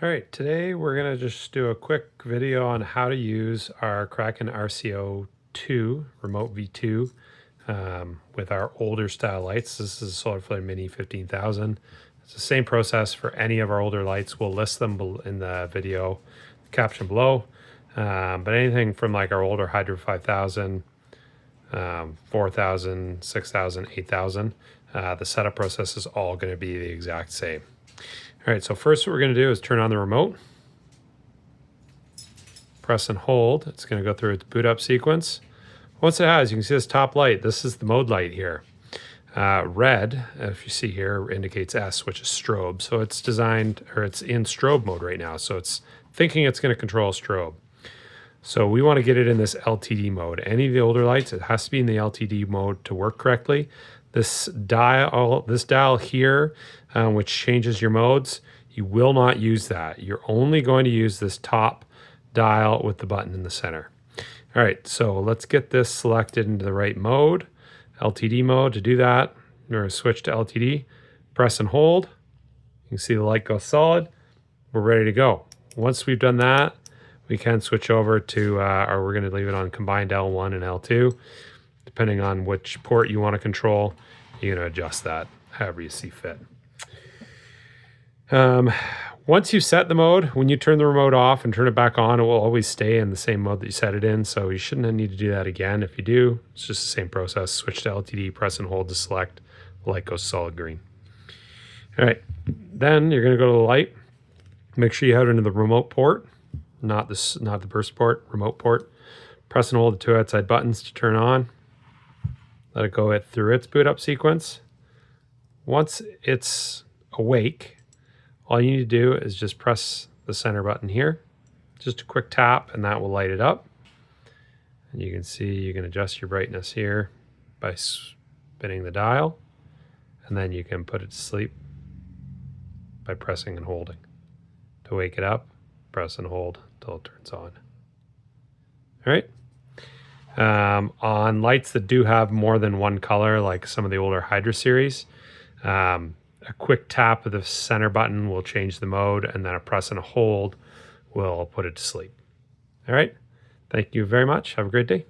All right, today we're going to just do a quick video on how to use our Kraken RC02 Remote V2 with our older style lights. This is a Solar Flare Mini 15,000. It's the same process for any of our older lights. We'll list them in the video caption below. But anything from like our older Hydra 5000, 4000, 6000, 8000, the setup process is all going to be the exact same. All right, so first what we're going to do is turn on the remote, press and hold. It's going to go through its boot up sequence. Once it has, you can see this top light. This is the mode light here. Red, if you see here, indicates S, which is strobe. So it's designed, or it's in strobe mode right now. So it's thinking it's going to control strobe. So we want to get it in this LTD mode. Any of the older lights, it has to be in the LTD mode to work correctly. This dial here, which changes your modes, you will not use that. You're only going to use this top dial with the button in the center. All right, so let's get this selected into the right mode, LTD mode. To do that, we're going to switch to LTD, press and hold. You can see the light go solid. We're ready to go. Once we've done that, we can switch over to, or we're going to leave it on combined L1 and L2. Depending on which port you want to control, you're going to adjust that however you see fit. Once you set the mode, when you turn the remote off and turn it back on, it will always stay in the same mode that you set it in. So you shouldn't need to do that again. If you do, it's just the same process. Switch to LTD, press and hold to select. The light goes solid green. All right, then you're going to go to the light. Make sure you have it into the remote port, not the burst port, remote port. Press and hold the two outside buttons to turn on. Let it go through its boot up sequence. Once it's awake, all you need to do is just press the center button here. Just a quick tap and that will light it up. And you can see you can adjust your brightness here by spinning the dial. And then you can put it to sleep by pressing and holding. To wake it up, press and hold until it turns on. All right. On lights that do have more than one color, like some of the older Hydra series, a quick tap of the center button will change the mode, and then a press and a hold will put it to sleep. All right. Thank you very much. Have a great day.